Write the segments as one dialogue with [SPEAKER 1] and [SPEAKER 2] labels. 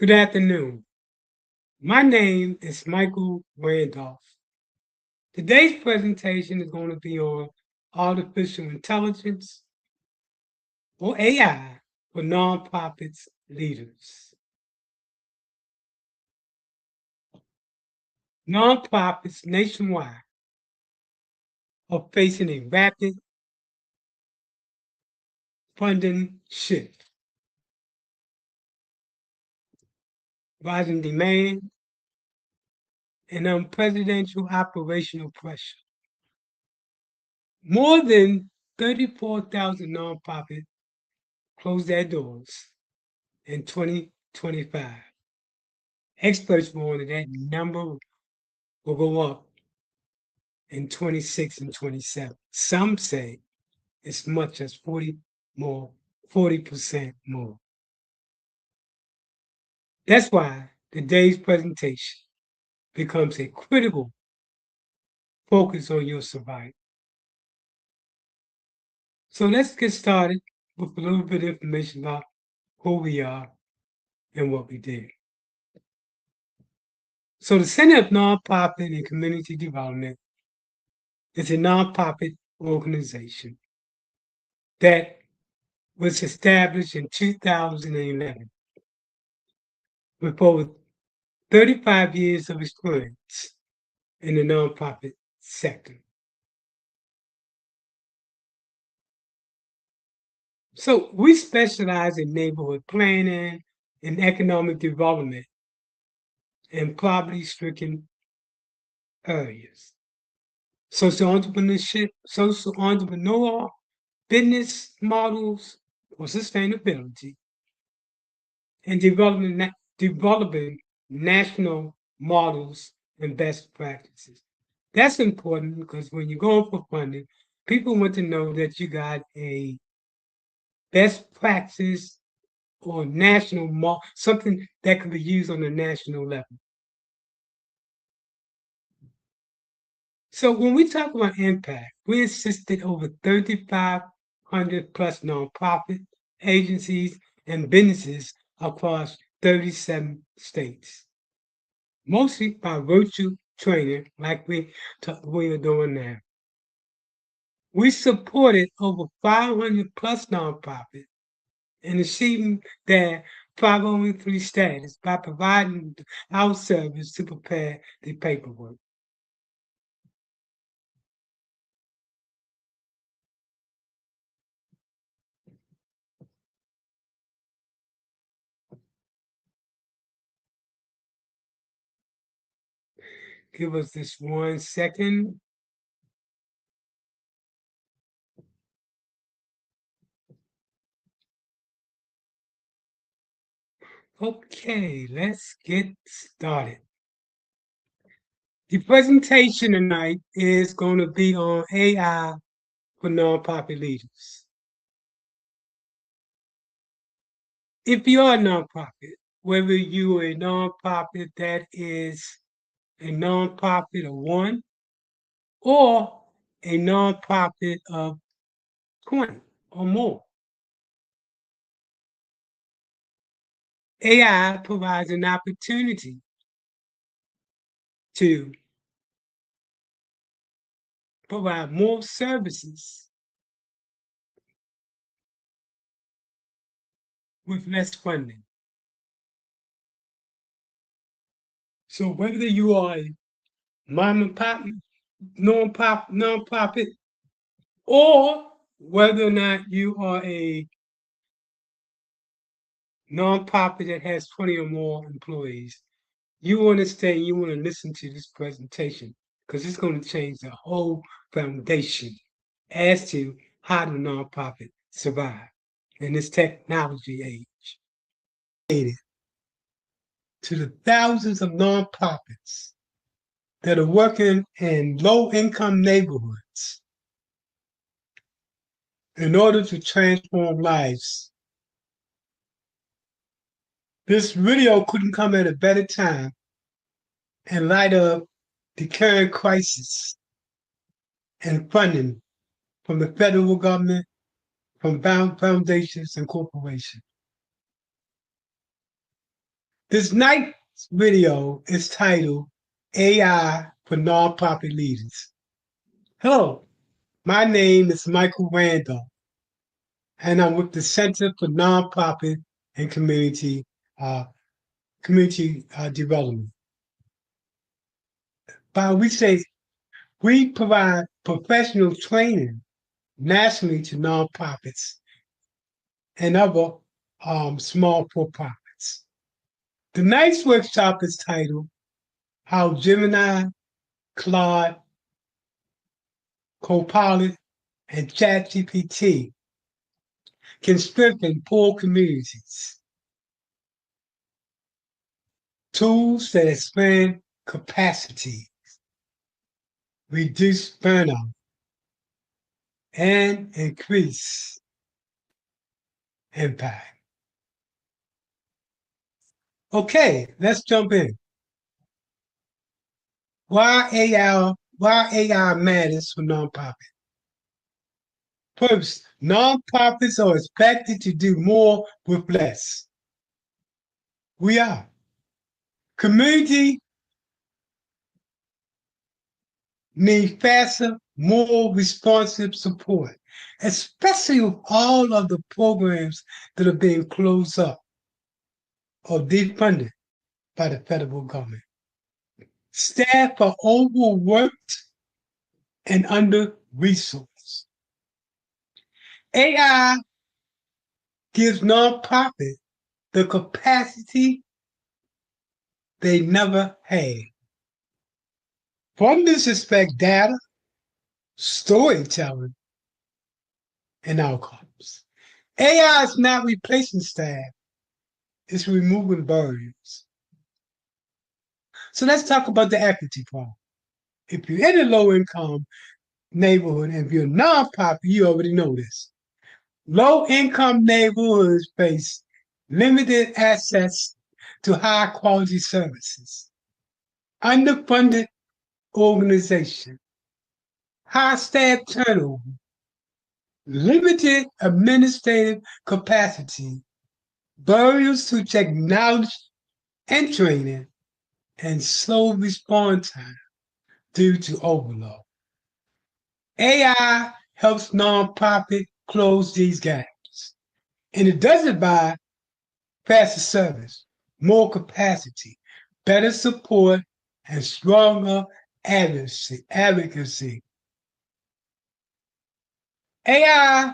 [SPEAKER 1] Good afternoon. My name is Michael Randolph. Today's presentation is going to be on artificial intelligence, or AI, for nonprofits leaders. Nonprofits nationwide are facing a rapid funding shift, rising demand, and unprecedented operational pressure. More than 34,000 nonprofits closed their doors in 2025. Experts warn that number will go up in 26 and 27. Some say as much as 40% more. That's why today's presentation becomes a critical focus on your survival. So let's get started with a little bit of information about who we are and what we did. So the Center of Nonprofit and Community Development is a nonprofit organization that was established in 2011 with over 35 years of experience in the nonprofit sector. So we specialize in neighborhood planning and economic development in poverty-stricken areas. Social entrepreneurial business models for sustainability, and developing national models and best practices. That's important because when you're going for funding, people want to know that you got a best practice or something that can be used on a national level. So when we talk about impact, we assisted over 3,500 plus nonprofit agencies and businesses across 37 states, mostly by virtual training like we are doing now. We supported over 500 plus nonprofits in achieving their 501(c)(3) status by providing our service to prepare the paperwork. Give us this 1 second. Okay, let's get started. The presentation tonight is going to be on AI for nonprofit leaders. If you're a nonprofit, whether you are a nonprofit that is a nonprofit of one or a nonprofit of 20 or more, AI provides an opportunity to provide more services with less funding. So whether you are a mom and pop nonprofit, or whether or not you are a nonprofit that has 20 or more employees, you want to stay, you want to listen to this presentation because it's going to change the whole foundation as to how the nonprofit survive in this technology age. To the thousands of nonprofits that are working in low-income neighborhoods in order to transform lives. This video couldn't come at a better time in light of the current crisis and funding from the federal government, from foundations and corporations. This night's video is titled AI for Nonprofit Leaders. Hello, my name is Michael Randolph, and I'm with the Center for Nonprofit and Community Development. We provide professional training nationally to nonprofits and other small for-profits. The night's workshop is titled How Gemini, Claude, Copilot, and Chatgpt can strengthen poor communities. Tools that expand capacity, reduce burnout, and increase impact. Okay, let's jump in. Why AI matters for nonprofits? First, nonprofits are expected to do more with less. We are. Community need faster, more responsive support, especially with all of the programs that are being closed up or defunded by the federal government. Staff are overworked and under-resourced. AI gives nonprofits the capacity they never had. From this aspect, data, storytelling, and outcomes. AI is not replacing staff, it's removing barriers. So let's talk about the equity problem. If you're in a low-income neighborhood and if you're a nonprofit, you already know this. Low-income neighborhoods face limited access to high-quality services, underfunded organization, high staff turnover, limited administrative capacity, barriers to technology and training, and slow response time due to overload. AI helps nonprofits close these gaps, and it does it by faster service, more capacity, better support, and stronger advocacy. AI,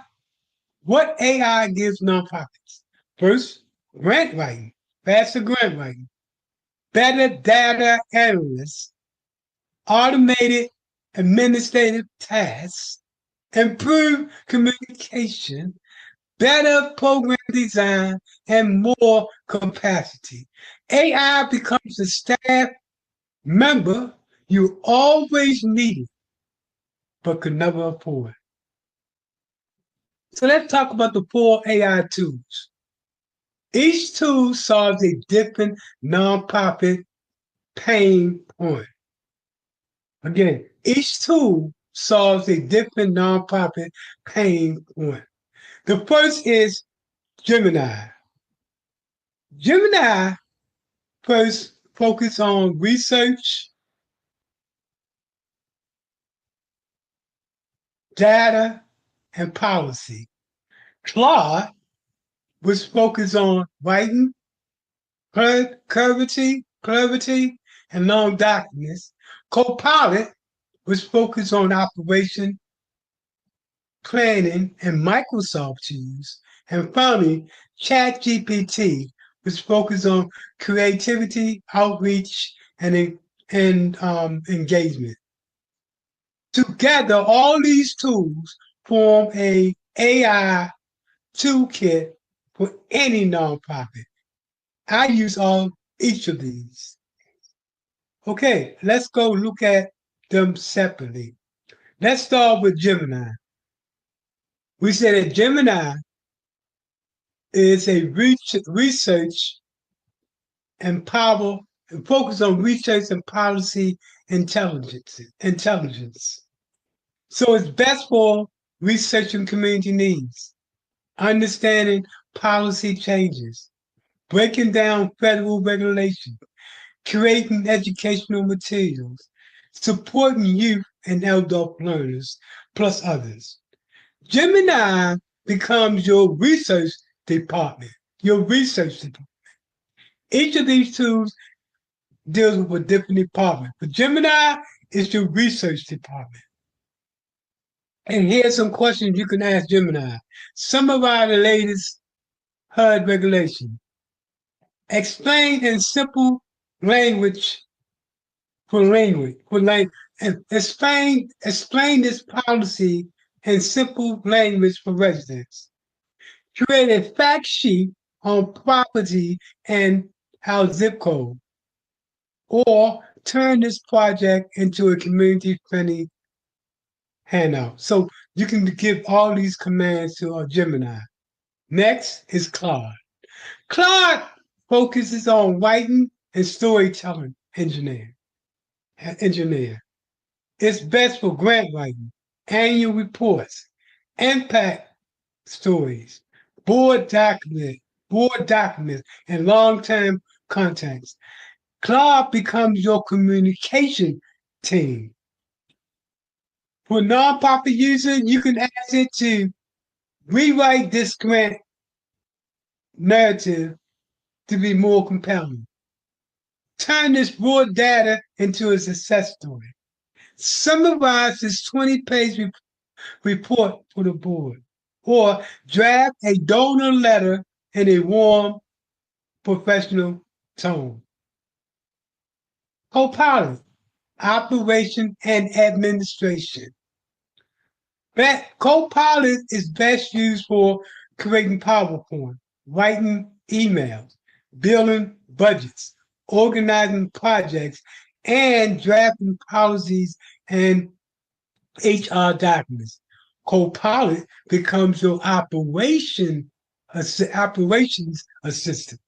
[SPEAKER 1] what AI gives nonprofits? First, grant writing, faster grant writing, better data analysts, automated administrative tasks, improved communication, better program design, and more capacity. AI becomes a staff member you always needed, but could never afford. So let's talk about the 4 AI tools. Each tool solves a different nonprofit pain point. Again, each tool solves a different nonprofit pain point. The first is Gemini. Gemini first focus on research, data, and policy. Claude was focused on writing, clarity, and long documents. Copilot was focused on operation, planning, and Microsoft tools. And finally, Chatgpt was focused on creativity, outreach, and engagement. Together, all these tools form a AI toolkit for any nonprofit. I use each of these. Okay, let's go look at them separately. Let's start with Gemini. We said that Gemini is a research and focus on research and policy intelligence. So it's best for researching community needs, understanding policy changes, breaking down federal regulations, creating educational materials, supporting youth and adult learners, plus others. Gemini becomes your research department. Your research department. Each of these tools deals with a different department. But Gemini is your research department. And here's some questions you can ask Gemini. Summarize the latest HUD regulation. Explain in simple language and explain this policy in simple language for residents. Create a fact sheet on property and our zip code, or turn this project into a community-friendly handout. So you can give all these commands to Gemini. Next is Claude. Claude focuses on writing and storytelling engineer. It's best for grant writing, annual reports, impact stories, board documents, and long-term contacts. Claude becomes your communication team. For nonprofit users, you can ask it to rewrite this grant narrative to be more compelling. Turn this raw data into a success story. Summarize this 20-page report for the board. Or draft a donor letter in a warm, professional tone. Copilot, operation and administration. Copilot is best used for creating PowerPoint, writing emails, building budgets, organizing projects, and drafting policies and HR documents. Copilot becomes your operations assistant.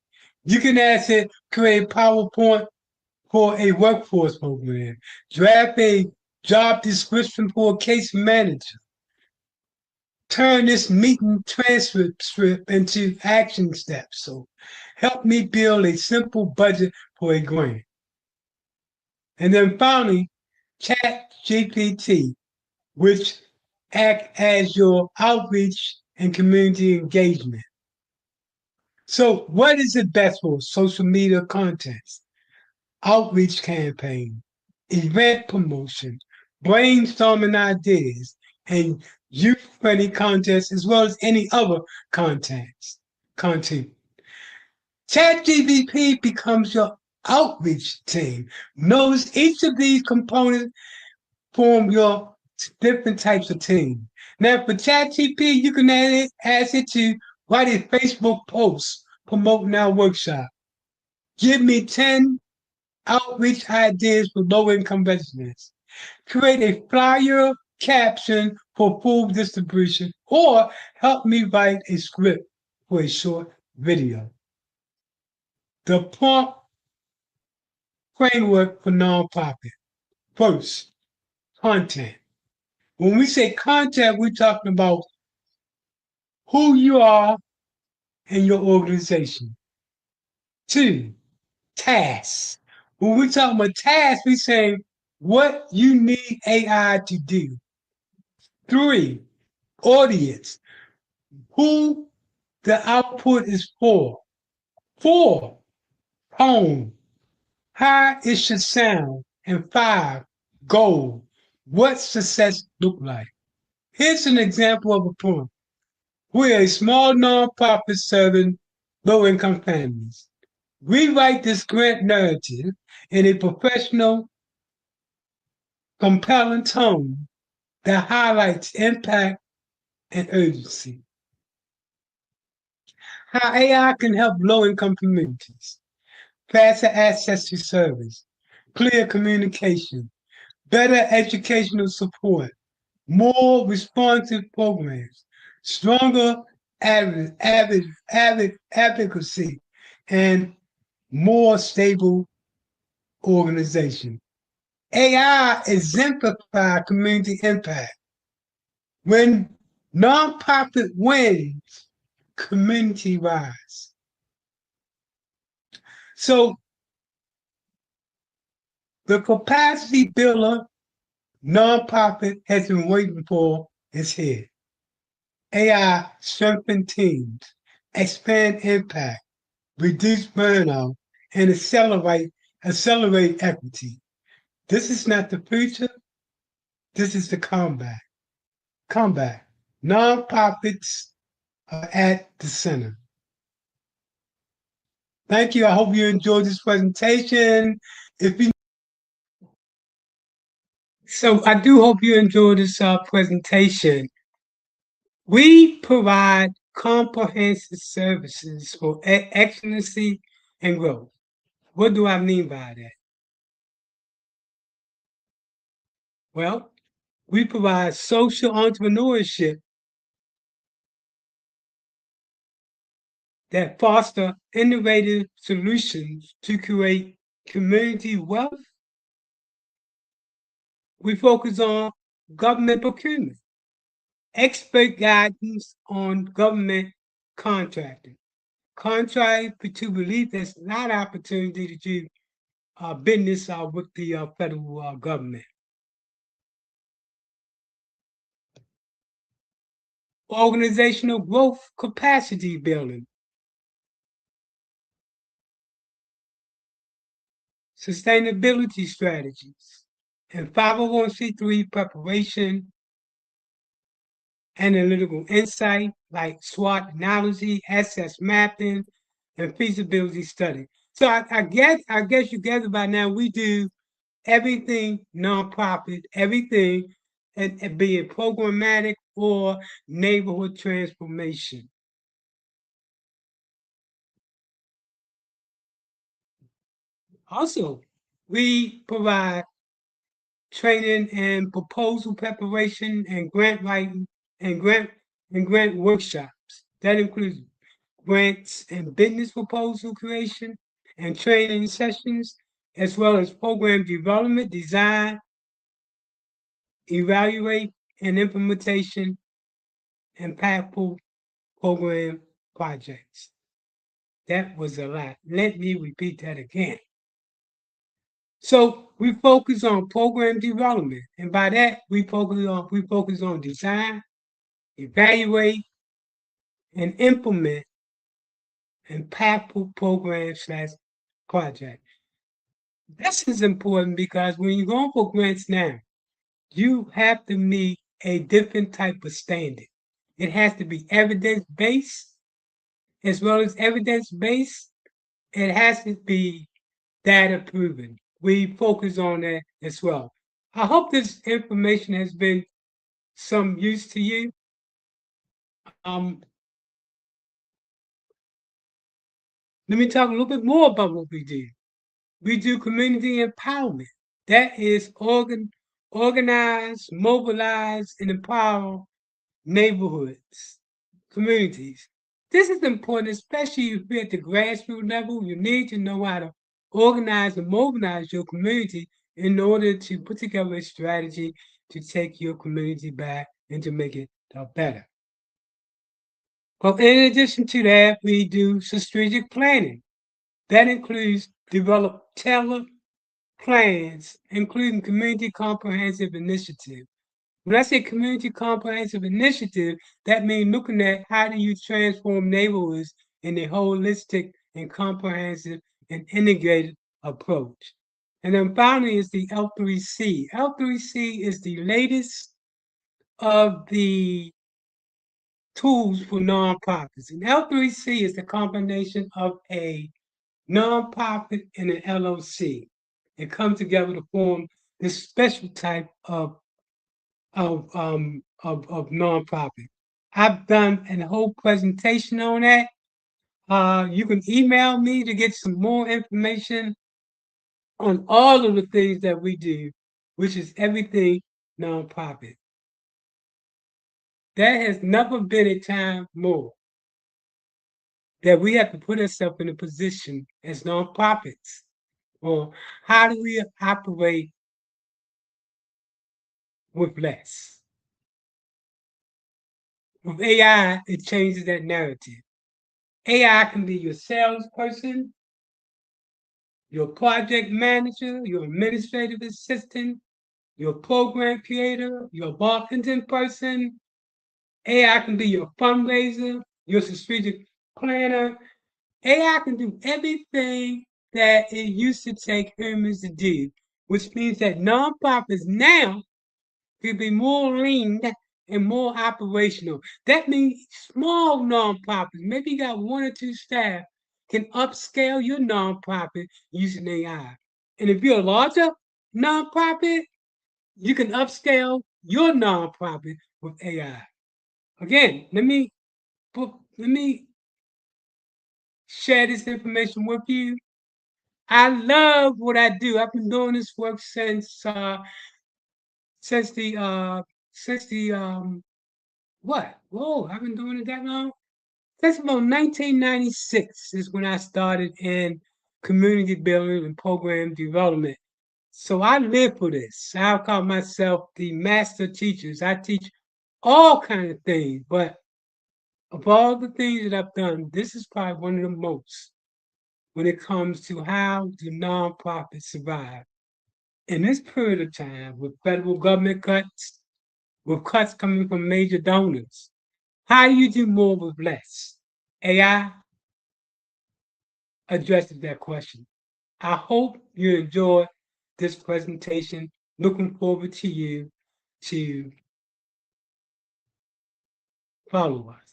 [SPEAKER 1] You can ask it create PowerPoint for a workforce program, draft a job description for a case manager, turn this meeting transcript into action steps. So help me build a simple budget for a grant. And then finally, Chatgpt, which act as your outreach and community engagement. So what is it best for? Social media contests, outreach campaign, event promotion, brainstorming ideas, and youth-friendly contests, as well as any other content. ChatGPT becomes your outreach team. Notice each of these components form your different types of team. Now, for ChatGPT, you can ask it to write a Facebook post promoting our workshop. Give me 10 outreach ideas for low-income residents. Create a flyer caption for food distribution, or help me write a script for a short video. The prompt framework for nonprofit. First, content. When we say content, we're talking about who you are and your organization. Two, tasks. When we talk about tasks, we say what you need AI to do. Three, audience. Who the output is for. Four, tone. How it should sound. And five, goal. What success look like. Here's an example of a prompt. We're a small nonprofit serving low-income families. Rewrite this grant narrative in a professional, compelling tone that highlights impact and urgency. How AI can help low-income communities. Faster access to service, clear communication, better educational support, more responsive programs, stronger advocacy, and more stable organization. AI exemplifies community impact. When nonprofit wins, community rise. So the capacity builder nonprofit has been waiting for is here. AI strengthen teams, expand impact, reduce burnout, and accelerate equity. This is not the future. This is the combat. Combat. Nonprofits are at the center. Thank you. I hope you enjoyed this presentation. If you So I do hope you enjoyed this presentation. We provide comprehensive services for excellency and growth. What do I mean by that? Well, we provide social entrepreneurship that foster innovative solutions to create community wealth. We focus on government procurement, expert guidance on government contracting. Contrary to belief, there's a lot of opportunity to do business with the federal government. Organizational growth capacity building, sustainability strategies, and 501c3 preparation, analytical insight like SWOT analysis, asset mapping, and feasibility study. So I guess you guess by now we do everything nonprofit, everything, and be it programmatic or neighborhood transformation. Also, we provide training and proposal preparation and grant writing and grant workshops. That includes grants and business proposal creation and training sessions, as well as program development, design, evaluate, and implementation impactful program projects. That was a lot. Let me repeat that again. So we focus on program development, and by that we focus on design, evaluate, and implement impactful program/project. This is important because when you're going for grants now, you have to meet a different type of standard. It has to be evidence based, as well as evidence based. It has to be data proven. We focus on that as well. I hope this information has been some use to you. Um, Let me talk a little bit more about what we do. We do community empowerment. That is organize, mobilize, and empower neighborhoods, communities. This is important, especially if you're at the grassroots level. You need to know how to organize and mobilize your community in order to put together a strategy to take your community back and to make it better. Well, in addition to that, we do strategic planning. That includes develop tailored plans, including community comprehensive initiative. When I say community comprehensive initiative, that means looking at how do you transform neighborhoods in a holistic and comprehensive and integrated approach. And then finally is the L3C. L3C is the latest of the tools for nonprofits. And L3C is the combination of a nonprofit and an LLC. It comes together to form this special type of nonprofit. I've done a whole presentation on that. You can email me to get some more information on all of the things that we do, which is everything nonprofit. There has never been a time more that we have to put ourselves in a position as nonprofits, or how do we operate with less? With AI, it changes that narrative. AI can be your salesperson, your project manager, your administrative assistant, your program creator, your marketing person. AI can be your fundraiser, your strategic planner. AI can do everything that it used to take humans to do, which means that nonprofits now can be more lean and more operational. That means small nonprofits, maybe you got one or two staff, can upscale your nonprofit using AI. And if you're a larger nonprofit, you can upscale your nonprofit with AI. Again, let me share this information with you. I love what I do. I've been doing this work since the since the what? Whoa, I've been doing it that long? Since about 1996 is when I started in community building and program development. So I live for this. I call myself the master teachers. I teach all kind of things, but of all the things that I've done, this is probably one of the most when it comes to how do nonprofits survive. In this period of time, with federal government cuts, with cuts coming from major donors, how do you do more with less? AI addresses that question. I hope you enjoy this presentation. Looking forward to you to follow us.